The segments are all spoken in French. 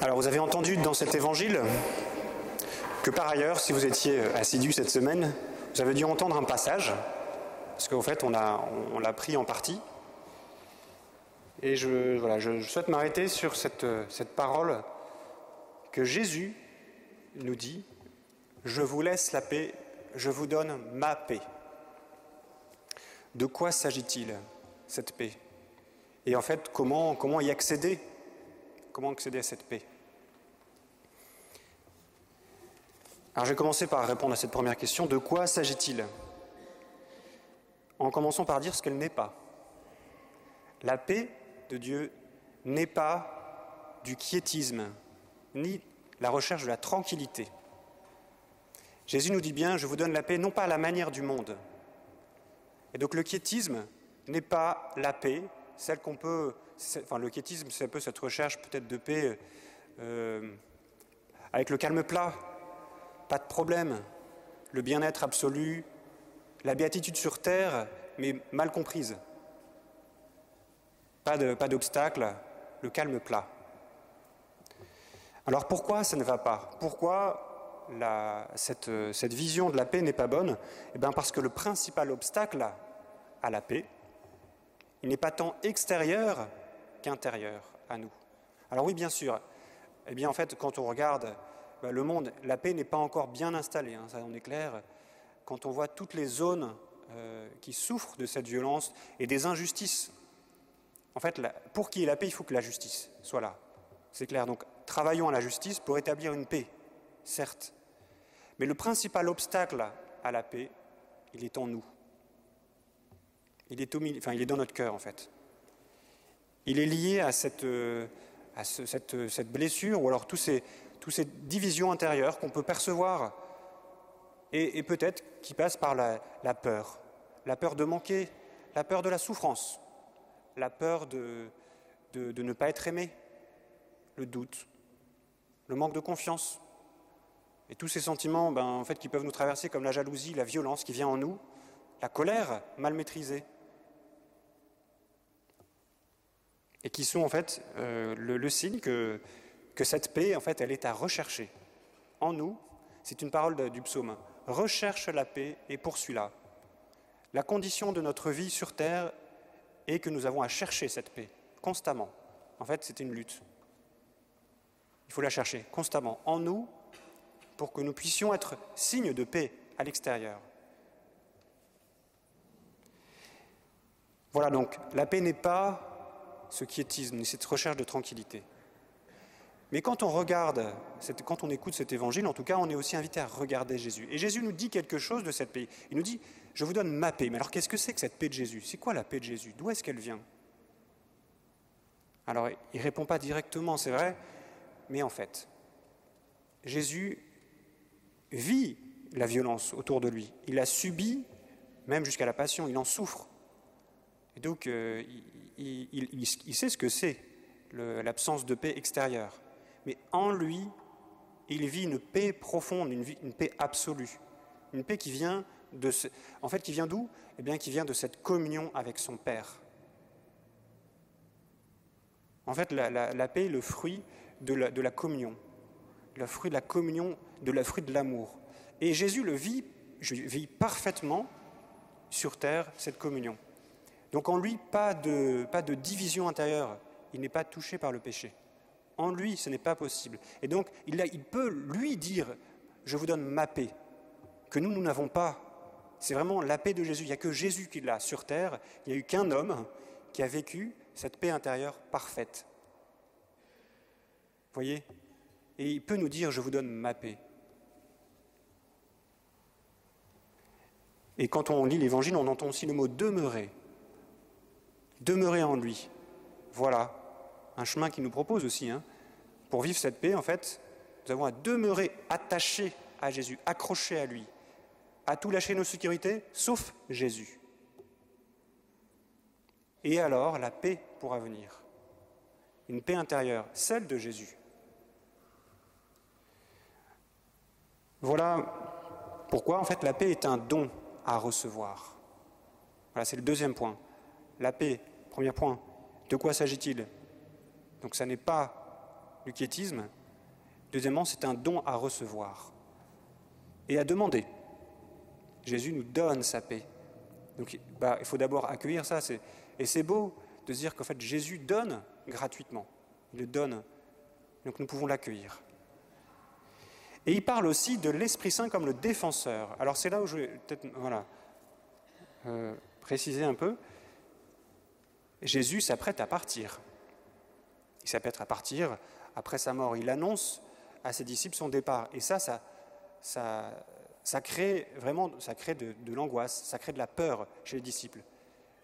Alors vous avez entendu dans cet évangile que par ailleurs, si vous étiez assidus cette semaine, vous avez dû entendre un passage, parce qu'en fait on l'a pris en partie. Et je souhaite m'arrêter sur cette parole que Jésus nous dit « Je vous laisse la paix, je vous donne ma paix ». De quoi s'agit-il, cette paix? Et en fait, comment y accéder? Comment accéder à cette paix? Alors je vais commencer par répondre à cette première question. De quoi s'agit-il? En commençant par dire ce qu'elle n'est pas. La paix de Dieu n'est pas du quiétisme, ni la recherche de la tranquillité. Jésus nous dit bien, je vous donne la paix, non pas à la manière du monde. Et donc le quiétisme n'est pas la paix, celle qu'on peut... le quiétisme, c'est un peu cette recherche peut-être de paix avec le calme plat, pas de problème, le bien-être absolu, la béatitude sur terre, mais mal comprise. Pas d'obstacle, le calme plat. Alors pourquoi ça ne va pas? Pourquoi cette vision de la paix n'est pas bonne? Eh bien parce que le principal obstacle à la paix, il n'est pas tant extérieur qu'intérieur à nous. Alors oui, bien sûr, eh bien en fait, quand on regarde le monde, la paix n'est pas encore bien installée, ça en est clair. Quand on voit toutes les zones qui souffrent de cette violence et des injustices, en fait, pour qu'il y ait la paix, il faut que la justice soit là. C'est clair. Donc, travaillons à la justice pour établir une paix, certes. Mais le principal obstacle à la paix, il est en nous. Il est dans notre cœur, en fait. Il est lié à cette blessure, ou alors toutes ces divisions intérieures qu'on peut percevoir, et peut-être qui passent par la peur de manquer, la peur de la souffrance, la peur de ne pas être aimé, le doute, le manque de confiance, et tous ces sentiments en fait, qui peuvent nous traverser comme la jalousie, la violence qui vient en nous, la colère mal maîtrisée, et qui sont en fait le signe que cette paix, en fait, elle est à rechercher en nous. C'est une parole du psaume. Recherche la paix et poursuis-la. La condition de notre vie sur terre est que nous avons à chercher cette paix constamment. En fait, c'est une lutte. Il faut la chercher constamment en nous pour que nous puissions être signes de paix à l'extérieur. Voilà, donc la paix n'est pas ce quiétisme, ni cette recherche de tranquillité. Mais quand on écoute cet évangile, en tout cas, on est aussi invité à regarder Jésus. Et Jésus nous dit quelque chose de cette paix. Il nous dit, je vous donne ma paix. Mais alors, qu'est-ce que c'est que cette paix de Jésus? C'est quoi la paix de Jésus? D'où est-ce qu'elle vient? Alors, il ne répond pas directement, c'est vrai, mais en fait, Jésus vit la violence autour de lui. Il la subit, même jusqu'à la passion, il en souffre. Et donc, il sait ce que c'est, l'absence de paix extérieure. Mais en lui, il vit une paix profonde, une paix absolue. Une paix qui vient qui vient d'où? Eh bien, qui vient de cette communion avec son Père. En fait, la paix est le fruit de la communion. Le fruit de la communion, le fruit de l'amour. Et Jésus vit parfaitement sur terre cette communion. Donc en lui, pas de division intérieure. Il n'est pas touché par le péché. En lui, ce n'est pas possible. Et donc, il peut lui dire « Je vous donne ma paix », que nous n'avons pas. C'est vraiment la paix de Jésus. Il n'y a que Jésus qui l'a sur terre. Il n'y a eu qu'un homme qui a vécu cette paix intérieure parfaite. Vous voyez? Et il peut nous dire « Je vous donne ma paix ». Et quand on lit l'Évangile, on entend aussi le mot « demeurer ». Demeurer en lui. Voilà. Un chemin qu'il nous propose aussi. Pour vivre cette paix, en fait, nous avons à demeurer attachés à Jésus, accrochés à lui, à tout lâcher nos sécurités, sauf Jésus. Et alors, la paix pourra venir. Une paix intérieure, celle de Jésus. Voilà pourquoi, en fait, la paix est un don à recevoir. Voilà, c'est le deuxième point. La paix, premier point. De quoi s'agit-il? Donc ça n'est pas du quiétisme. Deuxièmement, c'est un don à recevoir et à demander. Jésus nous donne sa paix. Donc il faut d'abord accueillir ça. Et c'est beau de se dire qu'en fait Jésus donne gratuitement. Il le donne, donc nous pouvons l'accueillir. Et il parle aussi de l'Esprit Saint comme le défenseur. Alors c'est là où je vais peut-être préciser un peu. Jésus s'apprête à partir. Il s'apprête à partir après sa mort. Il annonce à ses disciples son départ. Et ça crée vraiment de l'angoisse, ça crée de la peur chez les disciples.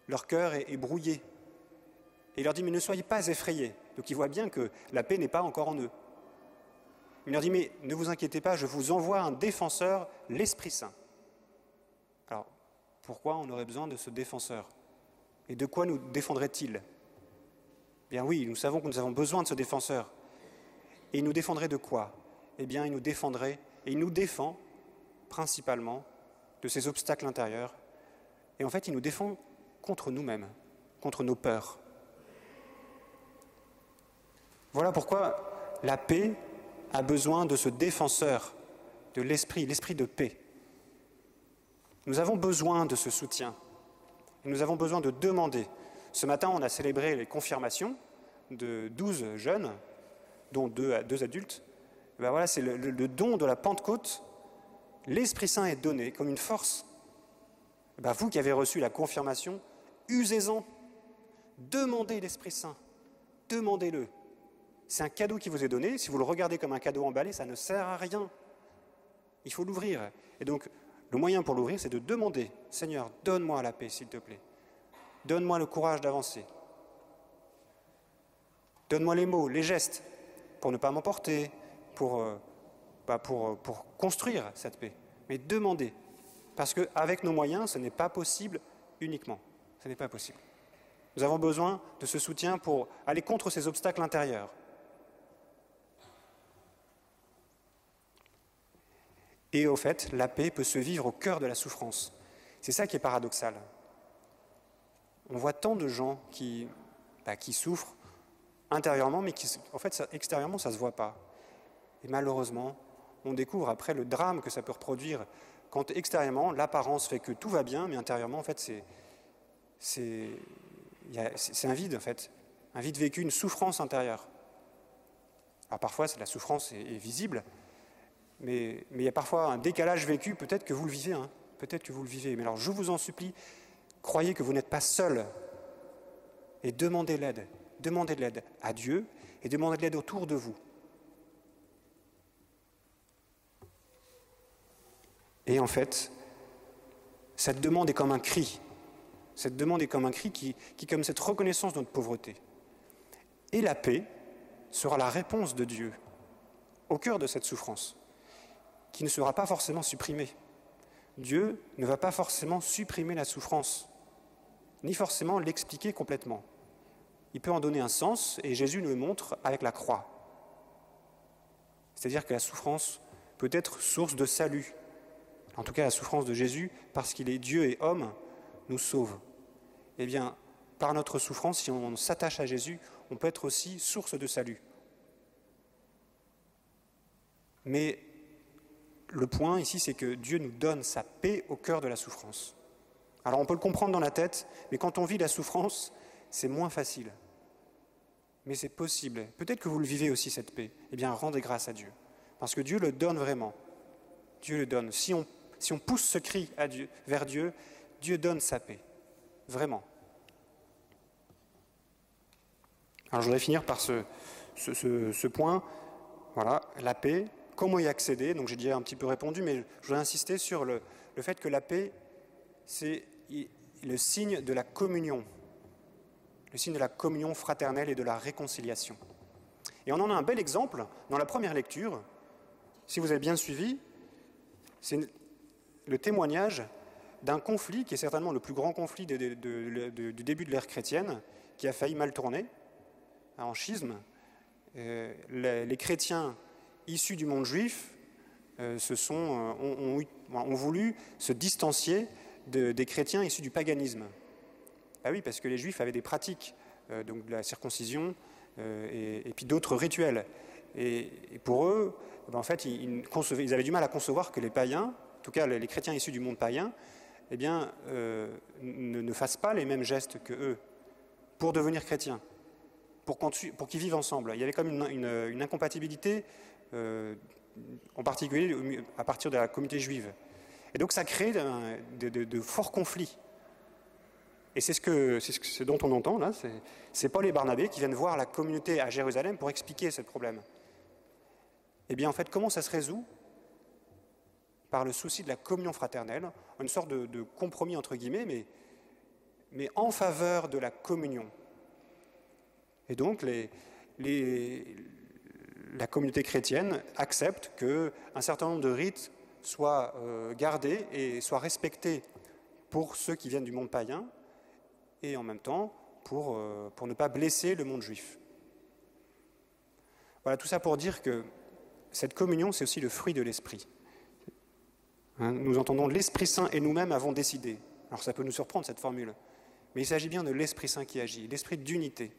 Leur cœur est brouillé. Et il leur dit, mais ne soyez pas effrayés. Donc ils voient bien que la paix n'est pas encore en eux. Il leur dit, mais ne vous inquiétez pas, je vous envoie un défenseur, l'Esprit Saint. Alors, pourquoi on aurait besoin de ce défenseur? Et de quoi nous défendrait-il? Bien oui, nous savons que nous avons besoin de ce défenseur. Et il nous défendrait de quoi? Eh bien, il nous défendrait, et il nous défend principalement de ces obstacles intérieurs. Et en fait, il nous défend contre nous-mêmes, contre nos peurs. Voilà pourquoi la paix a besoin de ce défenseur, de l'esprit de paix. Nous avons besoin de ce soutien. Et nous avons besoin de demander. Ce matin, on a célébré les confirmations de 12 jeunes, dont deux adultes. Et ben voilà, c'est le don de la Pentecôte. L'Esprit Saint est donné comme une force. Et ben vous qui avez reçu la confirmation, usez-en. Demandez l'Esprit Saint. Demandez-le. C'est un cadeau qui vous est donné. Si vous le regardez comme un cadeau emballé, ça ne sert à rien. Il faut l'ouvrir. Et donc, le moyen pour l'ouvrir, c'est de demander, Seigneur, donne-moi la paix, s'il te plaît. Donne-moi le courage d'avancer. Donne-moi les mots, les gestes, pour ne pas m'emporter, pour construire cette paix. Mais demandez. Parce qu'avec nos moyens, ce n'est pas possible uniquement. Ce n'est pas possible. Nous avons besoin de ce soutien pour aller contre ces obstacles intérieurs. Et au fait, la paix peut se vivre au cœur de la souffrance. C'est ça qui est paradoxal. On voit tant de gens qui souffrent intérieurement, mais en fait, extérieurement, ça ne se voit pas. Et malheureusement, on découvre après le drame que ça peut reproduire quand extérieurement, l'apparence fait que tout va bien, mais intérieurement, en fait, c'est un vide, en fait. Un vide vécu, une souffrance intérieure. Alors parfois, la souffrance est visible, mais il y a parfois un décalage vécu, peut-être que vous le vivez, peut-être que vous le vivez. Mais alors, je vous en supplie, croyez que vous n'êtes pas seul et demandez de l'aide à Dieu et demandez de l'aide autour de vous. Et en fait, cette demande est comme un cri. Cette demande est comme un cri qui comme cette reconnaissance de notre pauvreté. Et la paix sera la réponse de Dieu au cœur de cette souffrance, qui ne sera pas forcément supprimée. Dieu ne va pas forcément supprimer la souffrance, ni forcément l'expliquer complètement. Il peut en donner un sens, et Jésus nous le montre avec la croix. C'est-à-dire que la souffrance peut être source de salut. En tout cas, la souffrance de Jésus, parce qu'il est Dieu et homme, nous sauve. Eh bien, par notre souffrance, si on s'attache à Jésus, on peut être aussi source de salut. Mais le point ici, c'est que Dieu nous donne sa paix au cœur de la souffrance. Alors on peut le comprendre dans la tête, mais quand on vit la souffrance, c'est moins facile. Mais c'est possible. Peut-être que vous le vivez aussi, cette paix. Eh bien, rendez grâce à Dieu. Parce que Dieu le donne vraiment. Dieu le donne. Si on pousse ce cri vers Dieu, Dieu donne sa paix. Vraiment. Alors je voudrais finir par ce point. Voilà, la paix. Comment y accéder? Donc j'ai déjà un petit peu répondu, mais je voudrais insister sur le fait que la paix, c'est le signe de la communion. Le signe de la communion fraternelle et de la réconciliation. Et on en a un bel exemple dans la première lecture. Si vous avez bien suivi, c'est le témoignage d'un conflit qui est certainement le plus grand conflit du début de l'ère chrétienne, qui a failli mal tourner, en schisme. Les chrétiens issus du monde juif ont voulu se distancier des chrétiens issus du paganisme. Ah oui, parce que les juifs avaient des pratiques, donc de la circoncision et puis d'autres rituels. Et pour eux, en fait, ils avaient du mal à concevoir que les païens, en tout cas les chrétiens issus du monde païen, eh bien, ne fassent pas les mêmes gestes que eux pour devenir chrétiens, pour qu'ils vivent ensemble. Il y avait comme une incompatibilité, en particulier à partir de la communauté juive. Et donc ça crée de forts conflits. Et c'est ce dont on entend là, c'est Paul et Barnabé qui viennent voir la communauté à Jérusalem pour expliquer ce problème. Eh bien en fait, comment ça se résout? Par le souci de la communion fraternelle, une sorte de compromis entre guillemets, mais en faveur de la communion. Et donc la communauté chrétienne accepte qu'un certain nombre de rites soient gardés et soient respectés pour ceux qui viennent du monde païen, et en même temps pour ne pas blesser le monde juif. Voilà, tout ça pour dire que cette communion, c'est aussi le fruit de l'Esprit. Nous entendons l'Esprit Saint et nous-mêmes avons décidé. Alors ça peut nous surprendre cette formule, mais il s'agit bien de l'Esprit Saint qui agit, l'esprit d'unité.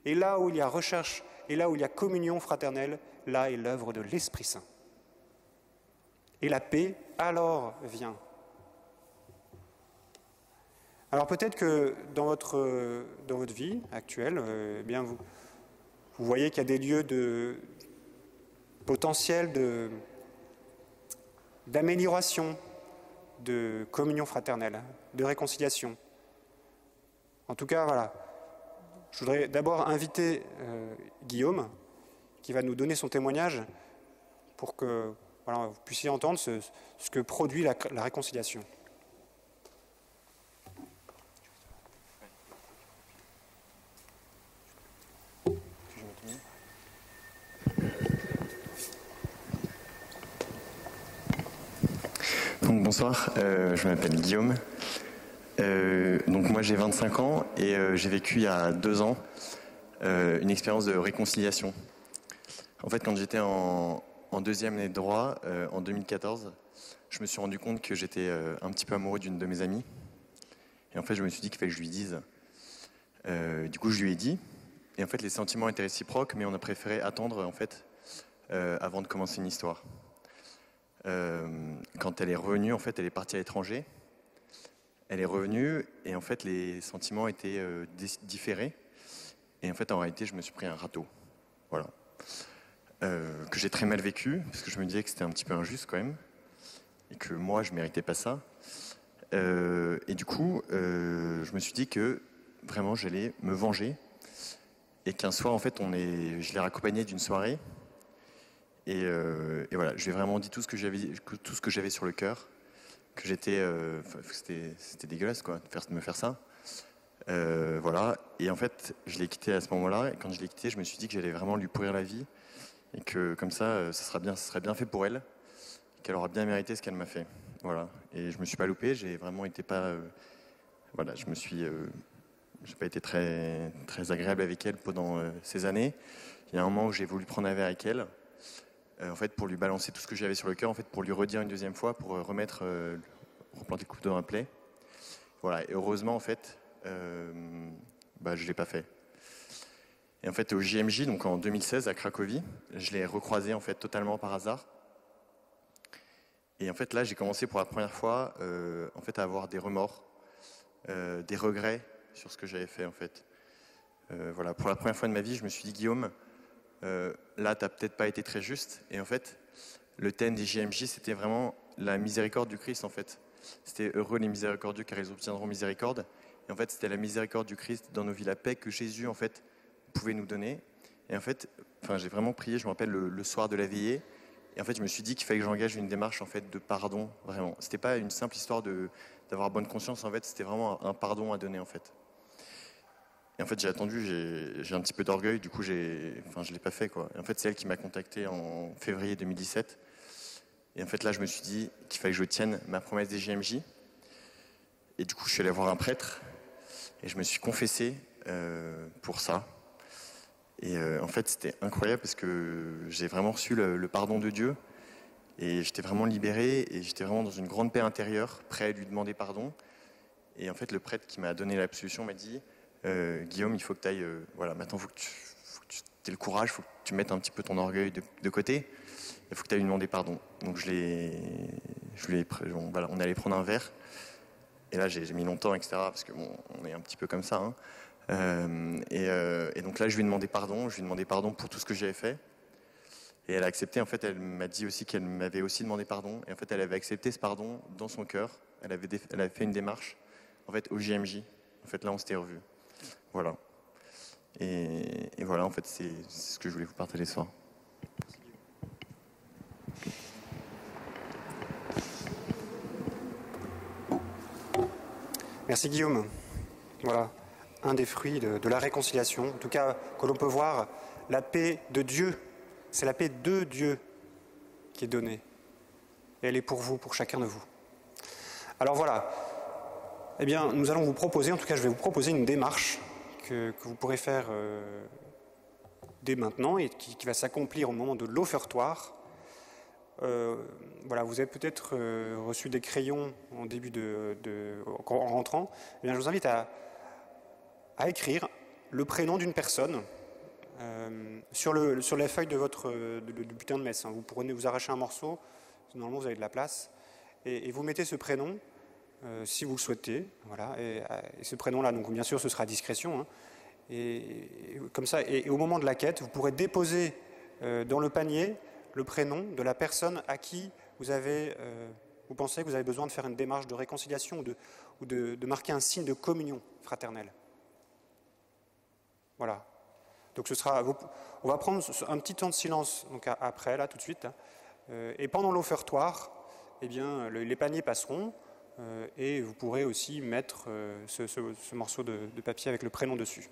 Et là où il y a recherche, et là où il y a communion fraternelle, là est l'œuvre de l'Esprit Saint. Et la paix, alors, vient. Alors peut-être que dans votre vie actuelle, eh bien vous voyez qu'il y a des lieux de potentiel d'amélioration, de communion fraternelle, de réconciliation. En tout cas, voilà. Je voudrais d'abord inviter Guillaume, qui va nous donner son témoignage pour que vous puissiez entendre ce que produit la réconciliation. Donc, bonsoir, je m'appelle Guillaume. Donc moi j'ai 25 ans et j'ai vécu il y a 2 ans une expérience de réconciliation. En fait, quand j'étais en deuxième année de droit, en 2014, je me suis rendu compte que j'étais un petit peu amoureux d'une de mes amies. Et en fait, je me suis dit qu'il fallait que je lui dise. Du coup, je lui ai dit. Et en fait, les sentiments étaient réciproques, mais on a préféré attendre en fait avant de commencer une histoire. Quand elle est revenue, en fait, elle est partie à l'étranger. Elle est revenue et en fait, les sentiments étaient différés. Et en fait, en réalité, je me suis pris un râteau. Voilà. Que j'ai très mal vécu, parce que je me disais que c'était un petit peu injuste quand même. Et que moi, je ne méritais pas ça. Et du coup, je me suis dit que vraiment, j'allais me venger. Et qu'un soir, en fait, je l'ai raccompagné d'une soirée. Et voilà, je lui ai vraiment dit tout ce que j'avais sur le cœur. Que c'était dégueulasse, quoi, de me faire ça. Voilà. Et en fait, je l'ai quitté à ce moment-là. Et quand je l'ai quitté, je me suis dit que j'allais vraiment lui pourrir la vie. Et que comme ça, ça serait bien fait pour elle. Qu'elle aura bien mérité ce qu'elle m'a fait. Voilà. Et je me suis pas loupé. J'ai vraiment été pas. Voilà. J'ai pas été très, très agréable avec elle pendant ces années. Il y a un moment où j'ai voulu prendre un verre avec elle. En fait, pour lui balancer tout ce que j'avais sur le cœur, en fait, pour lui redire une deuxième fois, pour replanter le couteau dans la plaie. Voilà. Et heureusement, en fait, je l'ai pas fait. Et en fait, au JMJ, donc en 2016 à Cracovie, je l'ai recroisé en fait totalement par hasard. Et en fait, là, j'ai commencé pour la première fois, en fait, à avoir des remords, des regrets sur ce que j'avais fait, en fait. Voilà. Pour la première fois de ma vie, je me suis dit, Guillaume, là, t'as peut-être pas été très juste. Et en fait, le thème des JMJ, c'était vraiment la miséricorde du Christ, en fait. C'était heureux les miséricordieux, car ils obtiendront miséricorde. Et en fait, c'était la miséricorde du Christ dans nos vies, la paix que Jésus, en fait, pouvait nous donner. Et en fait, j'ai vraiment prié, je me rappelle, le soir de la veillée. Et en fait, je me suis dit qu'il fallait que j'engage une démarche, en fait, de pardon, vraiment. C'était pas une simple histoire d'avoir bonne conscience, en fait, c'était vraiment un pardon à donner, en fait. Et en fait, j'ai attendu, j'ai un petit peu d'orgueil, du coup, je l'ai pas fait, quoi. Et en fait, c'est elle qui m'a contacté en février 2017. Et en fait, là, je me suis dit qu'il fallait que je tienne ma promesse des JMJ. Et du coup, je suis allé voir un prêtre et je me suis confessé pour ça. Et en fait, c'était incroyable parce que j'ai vraiment reçu le pardon de Dieu. Et j'étais vraiment libéré et j'étais vraiment dans une grande paix intérieure, prêt à lui demander pardon. Et en fait, le prêtre qui m'a donné l'absolution m'a dit Guillaume, il faut que tu ailles. Voilà, maintenant, il faut que tu tu aies le courage, il faut que tu mettes un petit peu ton orgueil de côté. Il faut que tu ailles lui demander pardon. Donc on allait prendre un verre. Et là, j'ai mis longtemps, etc. Parce que bon, on est un petit peu comme ça. Hein. Et donc là, je lui ai demandé pardon pour tout ce que j'avais fait. Et elle a accepté. En fait, elle m'a dit aussi qu'elle m'avait aussi demandé pardon. Et en fait, elle avait accepté ce pardon dans son cœur. Elle avait fait une démarche, en fait, au JMJ. En fait, là, on s'était revus. Voilà. Et voilà, en fait, c'est ce que je voulais vous partager ce soir. Merci Guillaume. Voilà, un des fruits de la réconciliation. En tout cas, que l'on peut voir, la paix de Dieu, c'est la paix de Dieu qui est donnée. Et elle est pour vous, pour chacun de vous. Alors voilà, eh bien, nous allons vous proposer, en tout cas, je vais vous proposer une démarche que vous pourrez faire dès maintenant et qui va s'accomplir au moment de l'offertoire. Voilà, vous avez peut-être reçu des crayons en début en rentrant. Eh bien, je vous invite à écrire le prénom d'une personne sur la feuille du bulletin de messe. Hein. Vous arrachez un morceau, normalement vous avez de la place, et vous mettez ce prénom si vous le souhaitez. Voilà, et ce prénom-là, donc bien sûr, ce sera à discrétion. Hein, et comme ça, et au moment de la quête, vous pourrez déposer dans le panier le prénom de la personne à qui vous pensez que vous avez besoin de faire une démarche de réconciliation ou de marquer un signe de communion fraternelle. Voilà. Donc on va prendre un petit temps de silence donc après, là, tout de suite. Hein, et pendant l'offertoire, eh bien, les paniers passeront et vous pourrez aussi mettre ce morceau de papier avec le prénom dessus.